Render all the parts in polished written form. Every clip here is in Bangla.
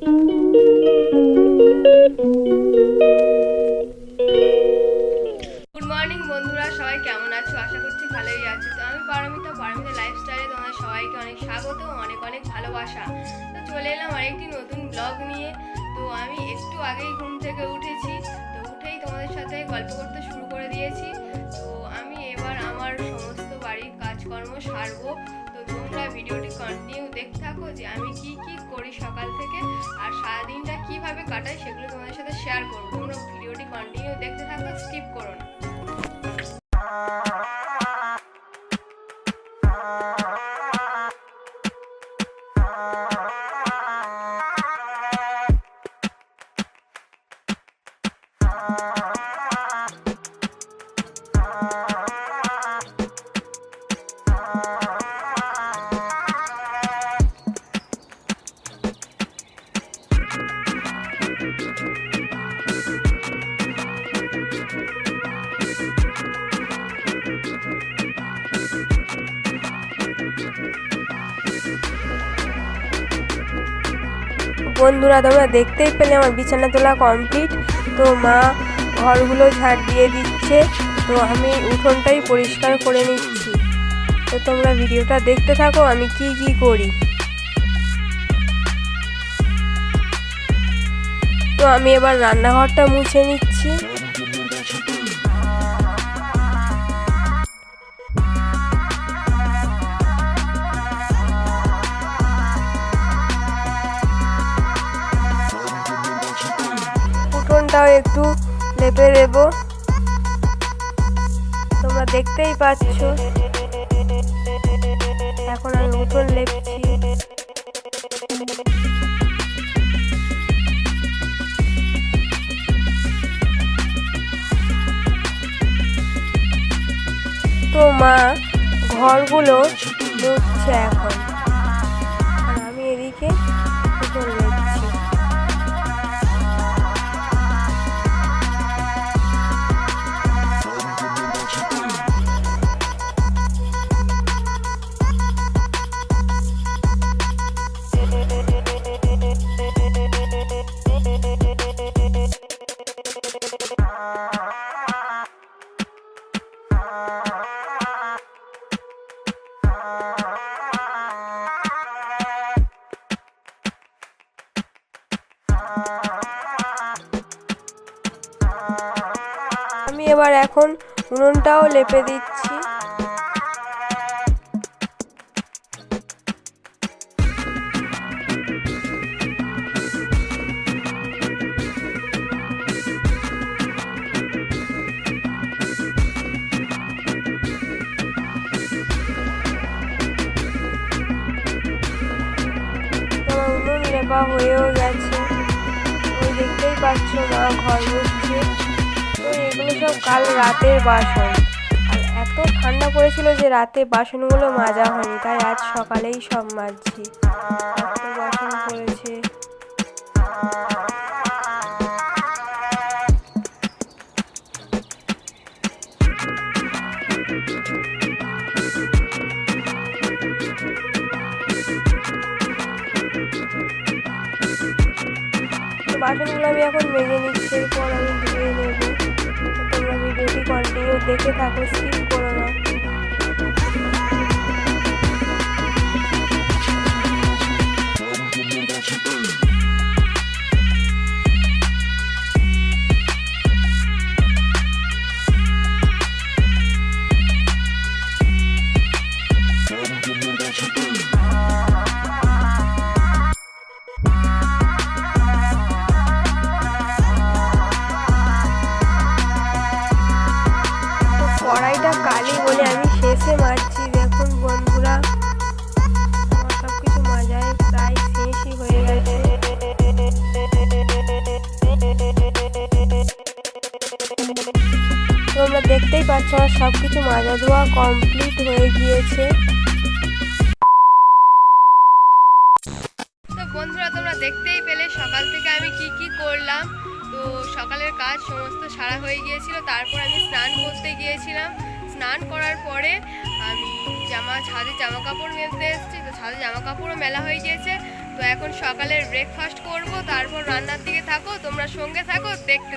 গুড মর্নিং বন্ধুরা, সবাই কেমন আছো? আশা করছি ভালোই আছো। তো আমি পারমিতা লাইফস্টাইলে তোমাদের সবাইকে অনেক স্বাগত, অনেক অনেক ভালোবাসা। তো চলে এলাম আরেকটি নতুন ব্লগ নিয়ে। তো আমি একটু আগেই ঘুম থেকে উঠেছি, তো উঠেই তোমাদের সাথে গল্প করতে শুরু করে দিয়েছি। তো আমি এবার আমার সমস্ত বাড়ির কাজকর্ম সারবো। তো তোমরা ভিডিওটি কন্টিনিউ দেখতে থাকো যে আমি কি কি করি সকাল থেকে, আর সারাদিনটা কিভাবে কাটাই সেগুলো তোমাদের সাথে শেয়ার করবো। তোমরা ভিডিওটি কন্টিনিউ দেখতে থাকো, স্কিপ করো না। বন্ধুরা, তোমরা দেখতেই পেলে আমার বিছানা তোলা কমপ্লিট। তো মা ঘরগুলো ঝাড় দিয়ে দিচ্ছে, তো আমি উঠোনটাই পরিষ্কার করে নিচ্ছি। তো তোমরা ভিডিওটা দেখতে থাকো আমি কি কি করি। তো আমি এবার রান্নাঘরটা মুছে নিচ্ছি। উঠোনটাও একটু লেপে দেব। তোমরা দেখতেই পাচ্ছ এখন আমি উঠোন লেপছি। তো মা ঘরগুলো মুছছে এখন, আর আমি এদিকে উঠোন লেপছি। আমি এবার এখন উনুনটাও লেপে দিচ্ছি। তোমার উনুন লেপা হয়েও গেছে, ওই দেখতেই পাচ্ছ মা ঘর মুছছে। তো এগুলো সব কাল রাতের বাসন, আর এত ঠান্ডা পড়েছিল যে রাতে বাসনগুলো মাজা হয়নি, তাই আজ সকালেই সব মাজছি। এত বাসন পড়েছে। বাসনগুলো আমি এখন মেজে নিচ্ছি, এরপর আমি ধুয়ে নেব। তোমরা ভিডিওটি কন্টিনিউ দেখে থাকো, স্কিপ করো না। কড়াইটা কালি বলে আমি শেষে মাজছি। দেখুন বন্ধুরা, আমার সব কিছু মাজায় প্রায় শেষই হয়ে গেছে। তোমরা দেখতেই পাচ্ছ আমার সব কিছু মাজা ধোয়া কমপ্লিট হয়ে গিয়েছে। তো বন্ধুরা, তোমরা দেখতেই পেলে সকাল থেকে আমি কি কি করলাম। তো সকালের কাজ সমস্ত সারা হয়ে গিয়েছিল। তারপর আমি স্নান করতে গিয়েছিলাম। স্নান করার পরে আমি ছাদে জামা কাপড় মেলতে এসেছি। তো ছাদে জামা কাপড়ও মেলা হয়ে গিয়েছে। তো এখন সকালের ব্রেকফাস্ট করব, তারপর রান্নার দিকে থাকো, তোমরা সঙ্গে থাকো, দেখতে।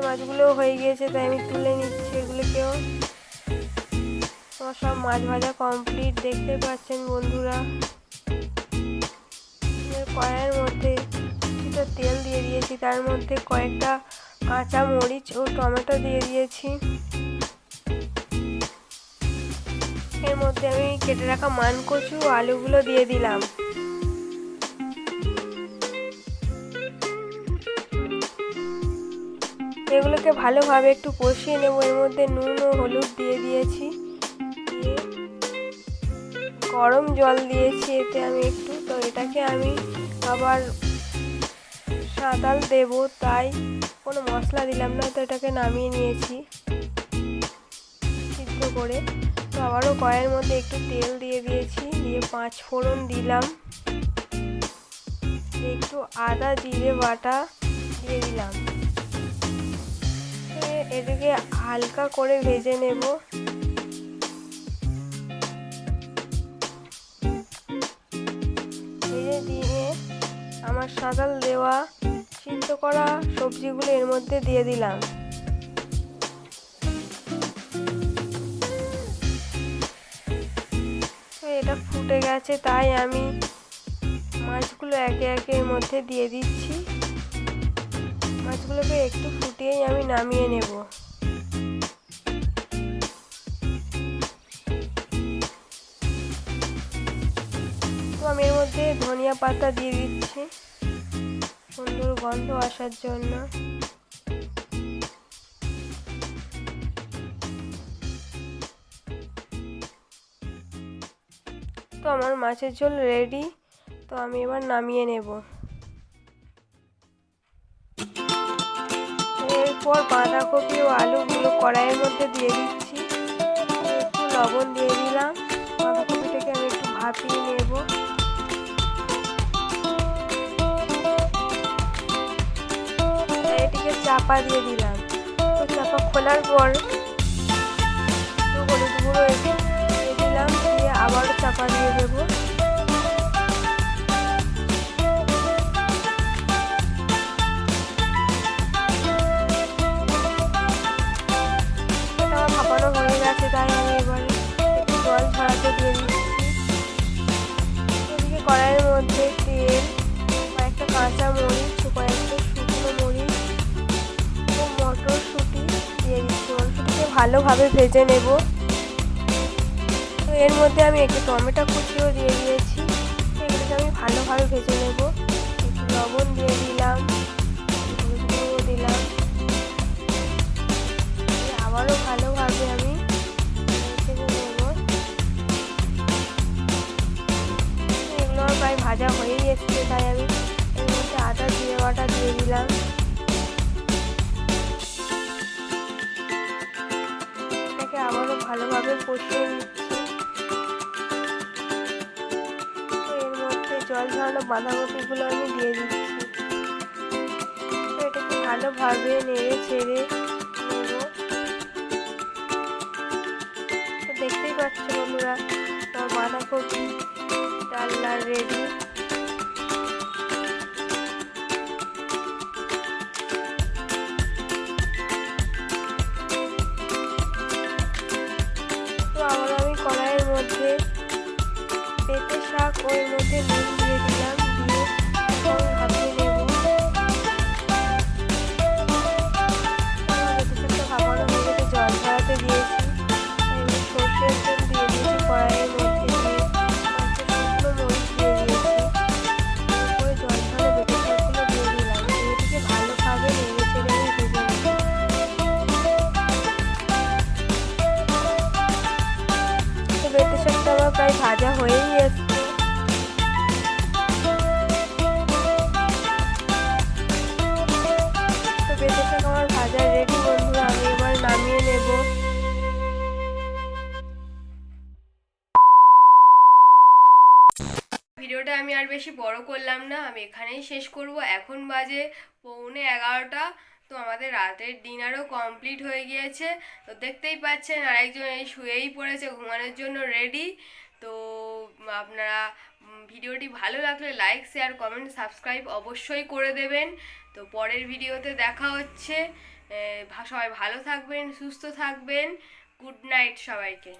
মাছগুলো হয়ে গিয়েছে, তাই আমি তুলে নিচ্ছি এগুলোকেও। আমার সব মাছ ভাজা কমপ্লিট, দেখতে পাচ্ছেন বন্ধুরা। কড়াইয়ের মধ্যে কিছুটা তেল দিয়ে দিয়েছি, তার মধ্যে কয়েকটা কাঁচা মরিচ ও টমেটো দিয়ে দিয়েছি। এর মধ্যে আমি কেটে রাখা মানকচু ও আলুগুলো দিয়ে দিলাম। এগুলোকে ভালোভাবে একটু কষিয়ে নেব। এর মধ্যে নুন ও হলুদ দিয়ে দিয়েছি, দিয়ে গরম জল দিয়েছি এতে আমি একটু। তো এটাকে আমি আবার সাঁতাল দেব, তাই কোনো মশলা দিলাম না। তো এটাকে নামিয়ে নিয়েছি সিদ্ধ করে। তো আবারও কড়াইয়ের মধ্যে একটু তেল দিয়ে দিয়েছি, দিয়ে 5 ফোড়ন দিলাম, একটু আদা জিরে বাটা দিয়ে দিলাম। এটাকে হালকা করে ভেজে নেব। ভেজে দিয়ে আমার সাঁতাল দেওয়া সিদ্ধ করা সবজিগুলো এর মধ্যে দিয়ে দিলাম। এটা ফুটে গেছে, তাই আমি মাছগুলো একে একে এর মধ্যে দিয়ে দিচ্ছি। মাছগুলোকে একটু ফুটিয়েই আমি নামিয়ে নেব। তো আমি এর মধ্যে ধনিয়া পাতা দিয়ে দিচ্ছি সুন্দর গন্ধ আসার জন্য। তো আমার মাছের ঝোল রেডি। তো আমি এবার নামিয়ে নেব। এরপর বাঁধাকপি ও আলুগুলো কড়াইয়ের মধ্যে দিয়ে দিচ্ছি, একটু লবণ দিয়ে দিলাম। বাঁধাকপিটাকে আমি একটু ভাপিয়ে নেব। এটিকে চাপা দিয়ে দিলাম। তো চাপা খোলার পর একটু হলুদ গুঁড়ো দিয়ে দিলাম, দিয়ে আবারও চাপা দিয়ে দেবো। ভাপানো হয়ে গেছে, তাই আমি এবারে ভালোভাবে ভেজে নেব। তো এর মধ্যে আমি একটু টমেটো কুচিও দিয়ে দিয়েছি, এগুলোকে আমি ভালোভাবে ভেজে নেব। একটু লবণ দিয়ে দিলাম, হলুদ গুঁড়ো দিলাম, আবারও ভালোভাবে আমি ভেজে নেব। এগুলো আমার প্রায় ভাজা হয়েই এসছে, তাই আমি এর মধ্যে আদা জিরে বাটা দিয়ে দিলাম। এটাকে আবারও ভালোভাবে কষিয়ে নিচ্ছি। তো এর মধ্যে জল ঝরানো বাঁধাকপিগুলো আমি দিয়ে দিচ্ছি। তো এটাকে ভালোভাবে নেড়ে চেড়ে নেব। তো দেখতেই পাচ্ছ বন্ধুরা, আমার বাঁধাকপি ডালনা রেডি। তো আবার আমি কড়াইয়ের মধ্যে পেঁপে শাক ওর মধ্যে নুন দিয়ে দিলাম, দিয়ে ভাপিয়ে নেব। পেঁপে শাকটা ভাপানো হয়ে গেছে, জল ঝরাতে দিয়েছি। আমি সর্ষের তেল দিয়ে দিয়েছি কড়াইয়ের মধ্যে, দিয়ে শুকনো মরিচ দিয়ে দিয়েছি, তারপরে জল ঝরা পেঁপে শাকগুলো দিয়ে দিলাম। এটিকে ভালোভাবে নেড়ে চেড়ে আমি ভেজে নেব। তো পেঁপে শাকটা আমার প্রায় ভাজা হয়েই এসছে। তো পেঁপে শাক আমার ভাজা রেডি বন্ধুরা, আমি এবার নামিয়ে নেব। ভিডিওটা আমি আর বেশি বড় করলাম না, আমি এখানেই শেষ করব। এখন বাজে 11:45। তো আমাদের রাতের ডিনারও কমপ্লিট হয়ে গিয়েছে। তো দেখতেই পাচ্ছেন আরেকজন এই শুয়েই পড়েছে, ঘুমানোর জন্য রেডি। তো আপনারা ভিডিওটি ভালো লাগলে লাইক শেয়ার কমেন্ট সাবস্ক্রাইব অবশ্যই করে দেবেন। তো পরের ভিডিওতে দেখা হচ্ছে। সবাই ভালো থাকবেন, সুস্থ থাকবেন। গুড নাইট সবাইকে।